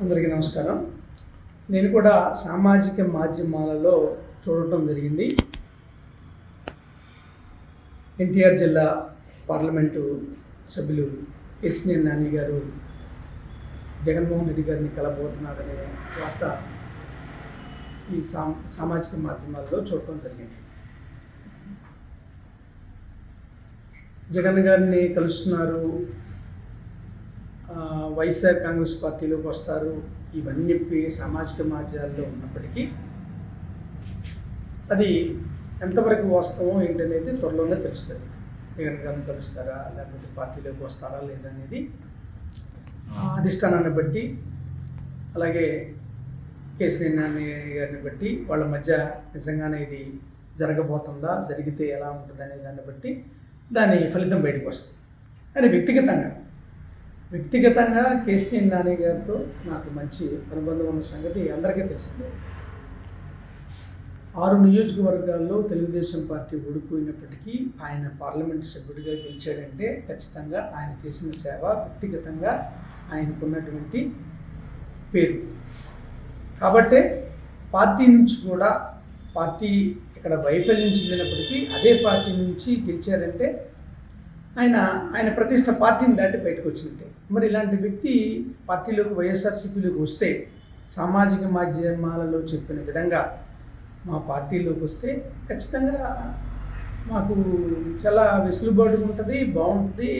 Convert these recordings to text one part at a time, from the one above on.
అందరికీ నమస్కారం. నేను కూడా సామాజిక మాధ్యమాలలో చూడటం జరిగింది. ఎన్టీఆర్ జిల్లా పార్లమెంటు సభ్యులు కేశినేని నాని గారు జగన్మోహన్ రెడ్డి గారిని కలబోతున్నారనే వార్త ఈ సామాజిక మాధ్యమాల్లో చూడటం జరిగింది. జగన్ గారిని కలుస్తున్నారు, వైఎస్ఆర్ కాంగ్రెస్ పార్టీలోకి వస్తారు, ఇవన్నీ సామాజిక మాధ్యమాల్లో ఉన్నప్పటికీ అది ఎంతవరకు వాస్తవం ఏంటనేది త్వరలోనే తెలుస్తుంది. జగన్ గారిని కలుస్తారా లేకపోతే పార్టీలోకి వస్తారా లేదనేది అధిష్టానాన్ని బట్టి, అలాగే కేశినేని నాని గారిని బట్టి, వాళ్ళ మధ్య నిజంగానే ఇది జరగబోతుందా, జరిగితే ఎలా ఉంటుంది అనే దాన్ని బట్టి దాని ఫలితం బయటకు వస్తుంది. కానీ వ్యక్తిగతంగా కేశినేని నాని గారితో నాకు మంచి అనుబంధం ఉన్న సంగతి అందరికీ తెలిసిందే. 6 నియోజకవర్గాల్లో తెలుగుదేశం పార్టీ ఓడిపోయినప్పటికీ ఆయన పార్లమెంట్ సభ్యుడిగా గెలిచాడంటే ఖచ్చితంగా ఆయన చేసిన సేవ, వ్యక్తిగతంగా ఆయనకున్నటువంటి పేరు కాబట్టే పార్టీ నుంచి కూడా, పార్టీ ఇక్కడ వైఫల్యం చెందినప్పటికీ అదే పార్టీ నుంచి గెలిచారంటే ఆయన ప్రతిష్ట పార్టీని దాటి బయటకు వచ్చినట్టే. మరి ఇలాంటి వ్యక్తి పార్టీలోకి, వైఎస్ఆర్సీపీలోకి వస్తే, సామాజిక మాధ్యమాలలో చెప్పిన విధంగా మా పార్టీలోకి వస్తే ఖచ్చితంగా మాకు చాలా వెసులుబాటు ఉంటుంది, బాగుంటుంది.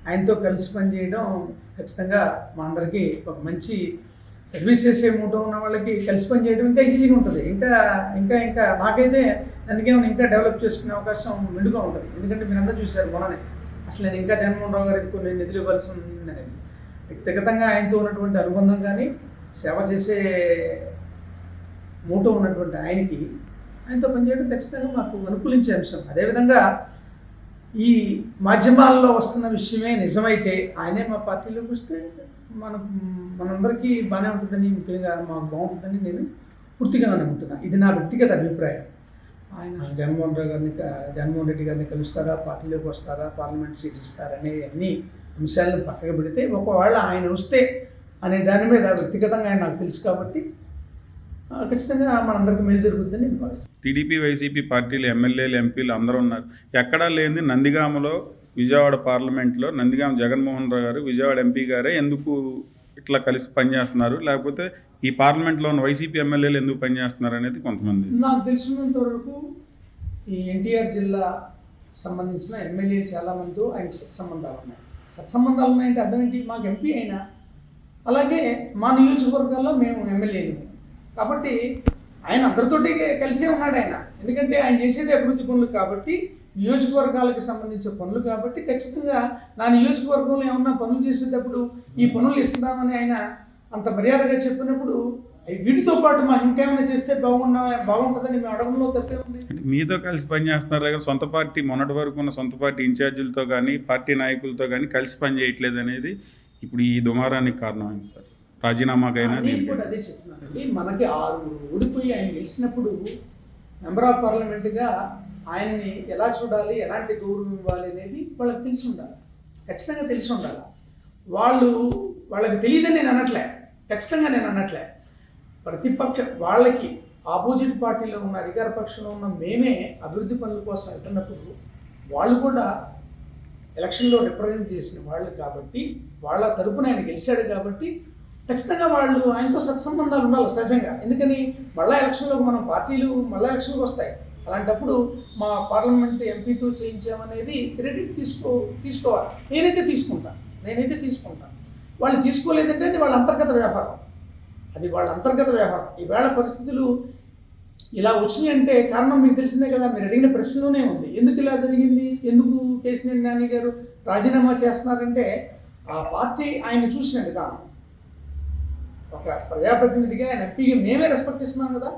ఆయనతో కలిసి పనిచేయడం ఖచ్చితంగా మా అందరికీ ఒక మంచి సర్వీస్ చేసే మూటో ఉన్న వాళ్ళకి కలిసి పనిచేయడం ఇంకా ఈజీగా ఉంటుంది. ఇంకా నాకైతే అందుకేమైనా ఇంకా డెవలప్ చేసుకునే అవకాశం మెండుగా ఉంటుంది. ఎందుకంటే మీరందరూ చూశారు మొన్ననే, అసలు నేను ఇంకా జగన్మోహన్ రావు గారికి కొన్ని నిధులు ఇవ్వాల్సి ఉందనేది. వ్యక్తిగతంగా ఆయనతో ఉన్నటువంటి అనుబంధం కానీ, సేవ చేసే మూటో ఉన్నటువంటి ఆయనతో పనిచేయడం ఖచ్చితంగా మాకు అనుకూలించే అంశం. అదేవిధంగా ఈ మాధ్యమాల్లో వస్తున్న విషయమే నిజమైతే ఆయనే మా పార్టీలోకి వస్తే మనందరికీ బాగానే ఉంటుందని, ముఖ్యంగా మాకు బాగుంటుందని నేను పూర్తిగా నమ్ముతున్నాను. ఇది నా వ్యక్తిగత అభిప్రాయం. ఆయన జగన్మోహన్ రెడ్డి గారిని కలుస్తారా, పార్టీలోకి వస్తారా, పార్లమెంట్ సీట్ ఇస్తారా అనే అన్ని అంశాలను పక్కకు పెడితే, ఒకవేళ ఆయన వస్తే అనే దాని మీద వ్యక్తిగతంగా ఆయన నాకు తెలుసు కాబట్టి ఖచ్చితంగా మనందరికీ మేలు జరుగుతుందని నేను భావిస్తాను. టీడీపీ, వైసీపీ పార్టీలు, ఎమ్మెల్యేలు, ఎంపీలు అందరూ ఉన్నారు. ఎక్కడా లేని నందిగామలో, విజయవాడ పార్లమెంట్లో నందిగామ జగన్మోహన్ రావు గారు, విజయవాడ ఎంపీ గారే ఎందుకు ఇట్లా కలిసి పనిచేస్తున్నారు, లేకపోతే ఈ పార్లమెంట్లో ఉన్న వైసీపీ ఎమ్మెల్యేలు ఎందుకు పనిచేస్తున్నారు అనేది కొంతమంది. నాకు తెలిసినంత వరకు ఈ ఎన్టీఆర్ జిల్లా సంబంధించిన ఎమ్మెల్యేలు చాలామందితో ఆయనకి సత్సంబంధాలు ఉన్నాయంటే అర్థం ఏంటి? మాకు ఎంపీ అయినా, అలాగే మా నియోజకవర్గాల్లో మేము ఎమ్మెల్యేలు కాబట్టి ఆయన అందరితోటి కలిసే ఉన్నాడు ఆయన. ఎందుకంటే ఆయన చేసేది అభివృద్ధి పనులు కాబట్టి, నియోజకవర్గాలకు సంబంధించిన పనులు కాబట్టి ఖచ్చితంగా నా నియోజకవర్గంలో ఏమన్నా పనులు చేసేటప్పుడు ఈ పనులు ఇస్తున్నామని ఆయన అంత మర్యాదగా చెప్పినప్పుడు వీటితో పాటు మాకు ఇంకేమైనా చేస్తే బాగుంటుందని మేము అడగడంలో తప్పే ఉంది. మీతో కలిసి పనిచేస్తున్నారు కానీ సొంత పార్టీ, మొన్నటి వరకు ఉన్న సొంత పార్టీ ఇన్ఛార్జీలతో కానీ, పార్టీ నాయకులతో కానీ కలిసి పనిచేయట్లేదు అనేది ఇప్పుడు ఈ దుమారానికి కారణం అయింది సార్. రాజీనామాకైనా నేను కూడా అదే చెప్తున్నానండి. మనకి 6 ఓడిపోయి ఆయన గెలిచినప్పుడు మెంబర్ ఆఫ్ పార్లమెంట్గా ఆయన్ని ఎలా చూడాలి, ఎలాంటి గౌరవం ఇవ్వాలి అనేది వాళ్ళకి తెలిసి ఉండాలి, ఖచ్చితంగా తెలిసి ఉండాలి. వాళ్ళకి తెలియదని నేను అనట్లే, ఖచ్చితంగా నేను అనట్లే. ప్రతిపక్ష వాళ్ళకి ఆపోజిట్ పార్టీలో ఉన్న, అధికార పక్షంలో ఉన్న మేమే అభివృద్ధి పనుల కోసం వెళ్తున్నప్పుడు వాళ్ళు కూడా ఎలక్షన్లో రిప్రజెంట్ చేసిన వాళ్ళు కాబట్టి, వాళ్ళ తరపున ఆయన గెలిచాడు కాబట్టి ఖచ్చితంగా వాళ్ళు ఆయనతో సత్సంబంధాలు ఉండాలి సహజంగా. ఎందుకని మళ్ళీ ఎలక్షన్లోకి మనం పార్టీలు మళ్ళీ ఎలక్షన్కి వస్తాయి. అలాంటప్పుడు మా పార్లమెంట్ ఎంపీతో చేయించామనేది క్రెడిట్ తీసుకోవాలి. నేనైతే తీసుకుంటాను. వాళ్ళు తీసుకోలేదంటే అది వాళ్ళ అంతర్గత వ్యవహారం. ఈవేళ పరిస్థితులు ఇలా వచ్చినాయి అంటే కారణం మీకు తెలిసిందే కదా, మీరు అడిగిన ప్రశ్నలోనే ఉంది. ఎందుకు ఇలా జరిగింది, ఎందుకు కేశినేని నాని గారు రాజీనామా చేస్తున్నారంటే ఆ పార్టీ ఆయన చూసిన విధానం. ఒక ప్రజాప్రతినిధిగా ఆయన ఎంపీగా మేమే రెస్పెక్ట్ ఇస్తున్నాం కదా.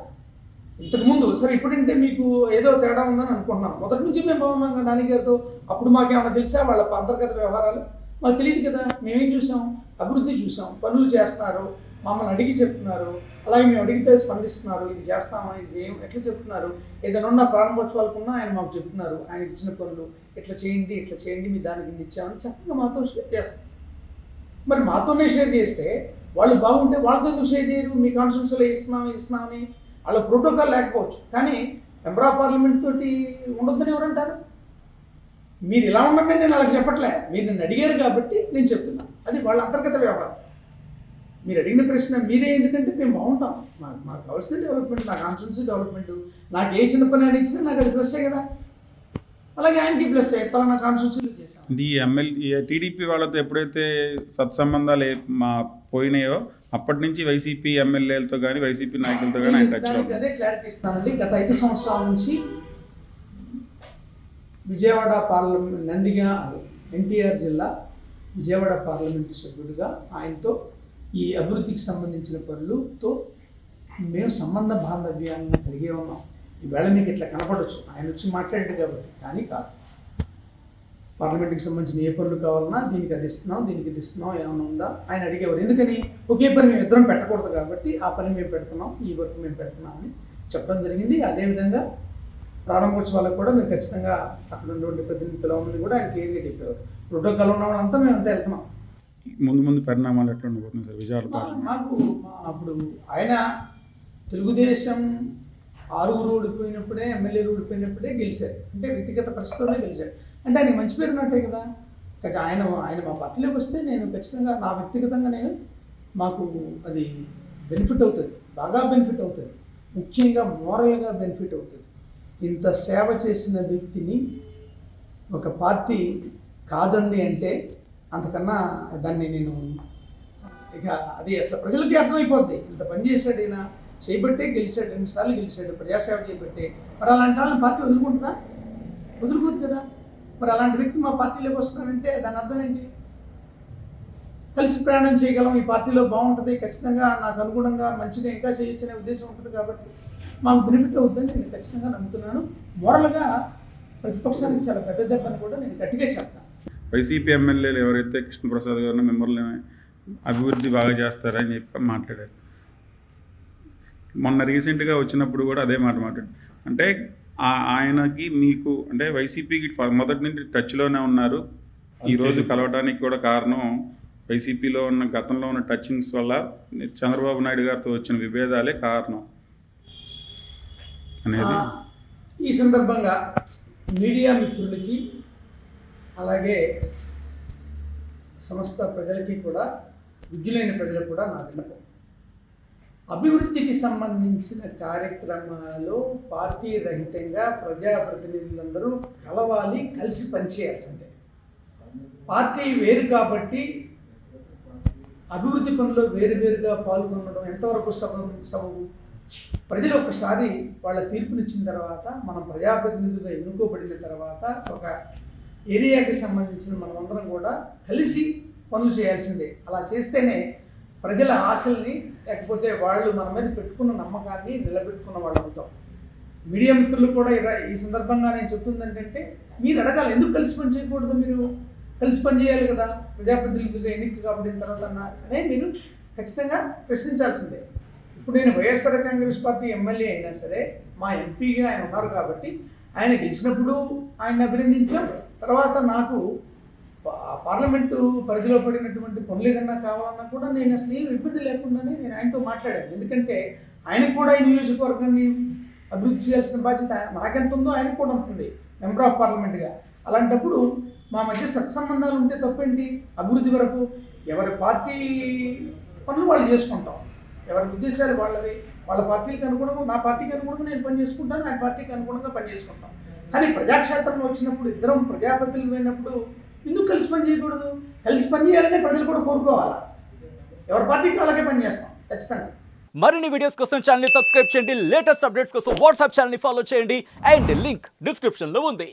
ఇంతకుముందు సరే, ఇప్పుడంటే మీకు ఏదో తేడా ఉందని అనుకుంటున్నాం. మొదటి నుంచి మేము బాగున్నాం కదా నాని గారితో. అప్పుడు మాకేమైనా తెలుసా వాళ్ళ అంతర్గత వ్యవహారాలు? మాకు తెలియదు కదా. మేమేం చూసాం? అభివృద్ధి చూసాం, పనులు చేస్తున్నారు, మమ్మల్ని అడిగి చెప్తున్నారు, అలాగే మేము అడిగితే స్పందిస్తున్నారు, ఇది చేస్తామని, ఇది ఎట్లా చెప్తున్నారు. ఏదైనా ఉన్న ప్రారంభోత్సవాలకున్నా ఆయన మాకు చెప్తున్నారు, ఆయనకి ఇచ్చిన పనులు ఇట్లా చేయండి, మీ దానికి ఇచ్చామని చక్కగా మాతో షేర్ చేస్తాం. మరి మాతోనే షేర్ చేస్తే వాళ్ళు బాగుంటే వాళ్ళతో ఎందుకు షేర్ చేయరు? మీ కాన్స్టిట్యూన్సీలో ఇస్తున్నామని వాళ్ళ ప్రోటోకాల్ లేకపోవచ్చు, కానీ మెంబర్ ఆఫ్ పార్లమెంట్ తోటి ఉండొద్దని ఎవరంటారు? మీరు ఇలా ఉండండి నేను అలా చెప్పట్లే, మీరు నన్ను అడిగారు కాబట్టి నేను చెప్తున్నాను. అది వాళ్ళ అంతర్గత వ్యవహారం. మీరు అడిగిన ప్రశ్న మీరే, ఎందుకంటే మేము బాగుంటాం, మాకు కావాల్సిన డెవలప్మెంట్, నా కాన్స్టిట్యూన్సీ డెవలప్మెంట్, నాకు ఏ చిన్న పని అని ఇచ్చినా నాకు అది ప్లస్సే కదా. అలాగే ఆయనకి ప్లస్ పలానా కాన్స్టిట్యూన్సీలో చేశాం. ఈ ఎమ్మెల్యే టీడీపీ వాళ్ళతో ఎప్పుడైతే సత్సంబంధాలు పోయినాయో అప్పటి నుంచి వైసీపీ ఎమ్మెల్యేలతో కానీ వైసీపీ నాయకులతో కానీ ఆయన టచ్లో దానికి అదే క్లారిటీ ఇస్తానండి. గత 5 సంవత్సరాల నుంచి విజయవాడ పార్లమెంట్ ఎన్టీఆర్ జిల్లా విజయవాడ పార్లమెంటు సభ్యుడిగా ఆయనతో ఈ అభివృద్ధికి సంబంధించిన పనులతో మేము సంబంధ బాంధవ్యాలను కలిగే ఉన్నాం. ఈవేళ మీకు ఇట్లా కనపడవచ్చు, ఆయన వచ్చి మాట్లాడాడు కాబట్టి, కానీ కాదు. పార్లమెంట్కి సంబంధించిన ఏ పనులు కావాలన్నా దీనికి అది ఇస్తున్నాం, దీనికి ఇది ఇస్తున్నాం, ఏమైనా ఉందా ఆయన అడిగేవారు. ఎందుకని? ఒకే పని మేము ఇద్దరం పెట్టకూడదు కాబట్టి ఆ పని మేము పెడుతున్నాం, ఈ వర్క్ మేము పెడుతున్నామని చెప్పడం జరిగింది. అదేవిధంగా ప్రారంభోత్సవాలకు కూడా మీరు ఖచ్చితంగా అక్కడ ఉన్నటువంటి ప్రతినిధి పిలవమని కూడా ఆయన క్లియర్గా చెప్పేవారు. ప్రోటోకాల్ ఉన్న వాళ్ళంతా మేము అంతా వెళ్తున్నాం. ముందు పరిణామాలు ఎట్లా ఉండబోతుంది సార్ విజయవాడ? మాకు అప్పుడు ఆయన తెలుగుదేశం 6 ఓడిపోయినప్పుడే, ఎమ్మెల్యేలు ఓడిపోయినప్పుడే గెలిచారు. అంటే వ్యక్తిగత పరిస్థితుల్లోనే గెలిచారు. అంటే ఆయనకి మంచి పేరు ఉన్నట్టే కదా. ఆయన మా పార్టీలోకి వస్తే నేను ఖచ్చితంగా నా వ్యక్తిగతంగా మాకు అది బెనిఫిట్ అవుతుంది, బాగా బెనిఫిట్ అవుతుంది, ముఖ్యంగా మోరల్గా బెనిఫిట్ అవుతుంది. ఇంత సేవ చేసిన వ్యక్తిని ఒక పార్టీ కాదంది అంటే అంతకన్నా దాన్ని నేను ఇక అది అసలు ప్రజలకి అర్థమైపోద్ది. ఇంత పని చేశాడు ఈయన, చేయబట్టే గెలిచాడు, 2 సార్లు గెలిచాడు, ప్రజాసేవ చేయబట్టే. మరి అలాంటి వాళ్ళని పార్టీ వదులుకుంటుందా? వదులుకోదు కదా. మరి అలాంటి వ్యక్తి మా పార్టీలోకి వస్తున్నాడంటే దాని అర్థం ఏంటి? కలిసి ప్రయాణం చేయగలం, ఈ పార్టీలో బాగుంటుంది, ఖచ్చితంగా నాకు అనుగుణంగా మంచిగా ఇంకా చేయొచ్చనే ఉద్దేశం ఉంటుంది కాబట్టి మాకు బెనిఫిట్ అవుతుందని నేను ఖచ్చితంగా నమ్ముతున్నాను. మోరల్గా ప్రతిపక్షానికి చాలా పెద్ద దెబ్బని కూడా నేను గట్టిగా చెప్తాను. వైసీపీ ఎమ్మెల్యేలు ఎవరైతే కృష్ణప్రసాద్ గారిని మిమ్మల్ని అభివృద్ధి బాగా చేస్తారని చెప్పి మాట్లాడారు. మొన్న రీసెంట్గా వచ్చినప్పుడు కూడా అదే మాట్లాడారు. అంటే ఆయనకి మీకు అంటే వైసీపీకి మొదటి నుంచి టచ్లోనే ఉన్నారు. ఈరోజు కలవడానికి కూడా కారణం వైసీపీలో ఉన్న గతంలో ఉన్న టచింగ్స్ వల్ల చంద్రబాబు నాయుడు గారితో వచ్చిన విభేదాలే కారణం అనేది. ఈ సందర్భంగా మీడియా మిత్రులకి అలాగే సమస్త ప్రజలకి కూడా, విద్యులైన ప్రజలకు కూడా నా విన్నపం, అభివృద్ధికి సంబంధించిన కార్యక్రమాలు పార్టీ రహితంగా ప్రజాప్రతినిధులందరూ కలవాలి, కలిసి పనిచేయాల్సిందే. పార్టీ వేరు కాబట్టి అభివృద్ధి పనుల్లో వేరువేరుగా పాల్గొనడం ఎంతవరకు సబబు? ప్రజలు ఒకసారి వాళ్ళ తీర్పునిచ్చిన తర్వాత, మనం ప్రజాప్రతినిధులుగా ఎన్నుకోబడిన తర్వాత ఒక ఏరియాకి సంబంధించిన మనమందరం కూడా కలిసి పనులు చేయాల్సిందే. అలా చేస్తేనే ప్రజల ఆశల్ని, లేకపోతే వాళ్ళు మన మీద పెట్టుకున్న నమ్మకాన్ని నిలబెట్టుకున్న వాళ్ళు అవుతాం. మీడియా మిత్రులు కూడా ఈ సందర్భంగా నేను చెప్తుందంటే, మీరు అడగాలి, ఎందుకు కలిసి పని చేయకూడదు? మీరు కలిసి పని చేయాలి కదా, ప్రజాప్రతినిధులుగా ఎన్నిక కాబడిన తర్వాత అనే మీరు ఖచ్చితంగా ప్రశ్నించాల్సిందే. ఇప్పుడు నేను వైఎస్ఆర్ కాంగ్రెస్ పార్టీ ఎమ్మెల్యే అయినా సరే, మా ఎంపీగా ఆయన ఉన్నారు కాబట్టి ఆయన గెలిచినప్పుడు ఆయన అభినందించాం. తర్వాత నాకు పార్లమెంటు పరిధిలో పడినటువంటి పనులు ఏదన్నా కావాలన్నా కూడా నేను అసలు ఏం ఇబ్బంది లేకుండానే నేను ఆయనతో మాట్లాడాను. ఎందుకంటే ఆయనకు కూడా ఈ నియోజకవర్గాన్ని అభివృద్ధి చేయాల్సిన బాధ్యత నాకెంత ఉందో ఆయనకు కూడా ఉంటుంది మెంబర్ ఆఫ్ పార్లమెంట్గా. అలాంటప్పుడు మా మధ్య సత్సంబంధాలు ఉంటే తప్పేంటి? అభివృద్ధి వరకు ఎవరి పార్టీ పనులు వాళ్ళు చేసుకుంటాం, ఎవరి ఉద్దేశాలు వాళ్ళవి, వాళ్ళ పార్టీకి అనుగుణంగా, నా పార్టీకి అనుగుణంగా నేను పని చేసుకుంటాను, ఆయన పార్టీకి అనుగుణంగా పని చేసుకుంటాం. కానీ ప్రజాక్షేత్రంలో వచ్చినప్పుడు, ఇద్దరం ప్రజాప్రతినిధులు అయినప్పుడు ఎందుకు కలిసి పని చేయకూడదు? కలిసి పని చేయాలనే ప్రజలు కూడా కోరుకోవాలా? ఎవరి పార్టీకి వాళ్ళకే పని చేస్తాం ఖచ్చితంగా. మరిన్ని వీడియోస్ కోసం ఛానల్ ని సబ్స్క్రైబ్ చేయండి, లేటెస్ట్ అప్డేట్స్ కోసం వాట్సాప్ ఛానల్ ని ఫాలో చేయండి, అండ్ లింక్ డిస్క్రిప్షన్ లో ఉంది.